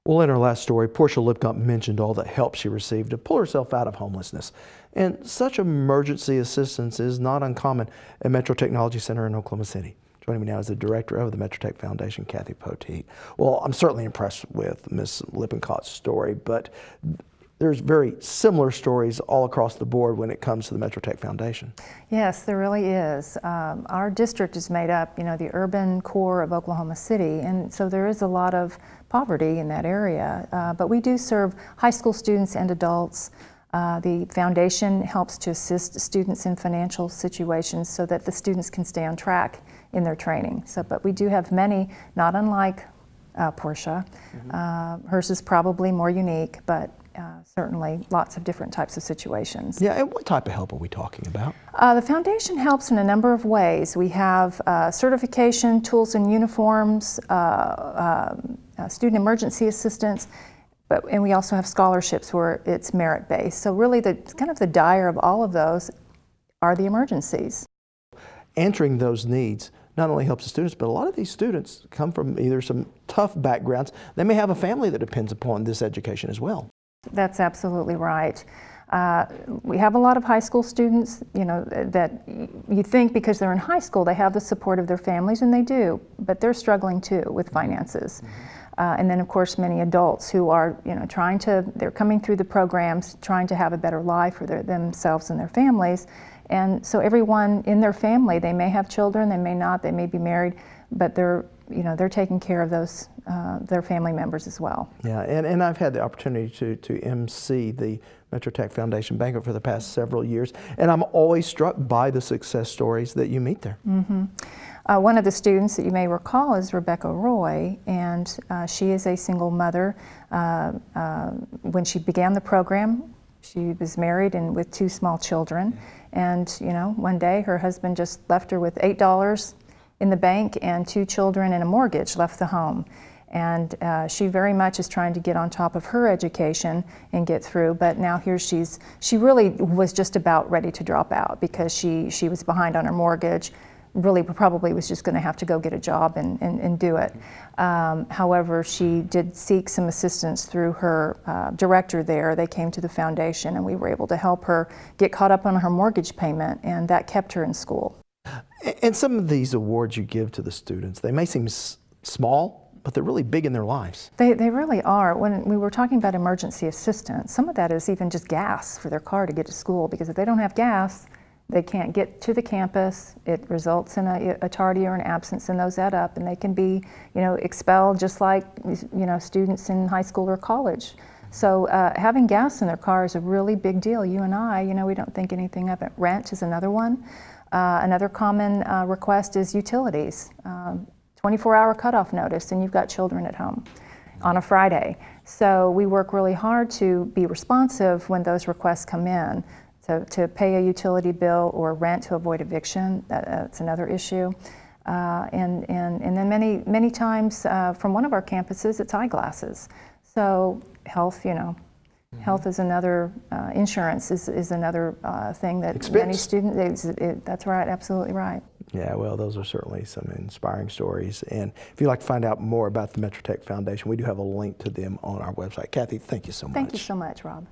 Well, in our last story, Portia Lipcomp mentioned all the help she received to pull herself out of homelessness. And such emergency assistance is not uncommon at Metro Technology Center in Oklahoma City. Joining me now is the director of the MetroTech Foundation, Kathy Poteet. Well, I'm certainly impressed with Ms. Lippincot's story, but there's very similar stories all across the board when it comes to the MetroTech Foundation. Yes, there really is. Our district is made up, the urban core of Oklahoma City, and so there is a lot of poverty in that area. But we do serve high school students and adults. The foundation helps to assist students in financial situations so that the students can stay on track in their training. But we do have many, not unlike Portia. Hers is probably more unique, but certainly lots of different types of situations. Yeah, and what type of help are we talking about? The foundation helps in a number of ways. We have certification, tools and uniforms, student emergency assistance, and we also have scholarships where it's merit-based. So really kind of the dire of all of those are the emergencies. Answering those needs not only helps the students, but a lot of these students come from either some tough backgrounds. They may have a family that depends upon this education as well. That's absolutely right. We have a lot of high school students, that you think because they're in high school they have the support of their families, and they do, but they're struggling too with finances. And then of course many adults who are, they're coming through the programs trying to have a better life for themselves and their families. And so everyone in their family, they may have children, they may not, they may be married, but they're taking care of those, their family members as well. Yeah, and I've had the opportunity to MC the MetroTech Foundation Banquet for the past several years, and I'm always struck by the success stories that you meet there. One of the students that you may recall is Rebecca Roy, and she is a single mother. When she began the program, she was married and with 2 small children, and one day her husband just left her with $8 in the bank and 2 children and a mortgage, left the home. And she very much is trying to get on top of her education and get through, but now here she really was just about ready to drop out because she was behind on her mortgage, really probably was just going to have to go get a job and do it. However, she did seek some assistance through her director there. They came to the foundation and we were able to help her get caught up on her mortgage payment, and that kept her in school. And some of these awards you give to the students, they may seem small, but they're really big in their lives. They really are. When we were talking about emergency assistance, some of that is even just gas for their car to get to school, because if they don't have gas, they can't get to the campus. It results in a tardy or an absence, and those add up, and they can be, expelled just like, students in high school or college. So having gas in their car is a really big deal. You and I, we don't think anything of it. Rent is another one. Another common request is utilities. 24-hour cutoff notice, and you've got children at home on a Friday. So we work really hard to be responsive when those requests come in. To pay a utility bill or rent to avoid eviction, that's another issue. And then many times from one of our campuses, it's eyeglasses. So health, health is another, insurance is another thing that many students, that's right, absolutely right. Yeah, well, those are certainly some inspiring stories. And if you'd like to find out more about the MetroTech Foundation, we do have a link to them on our website. Kathy, thank you so much. Thank you so much, Rob.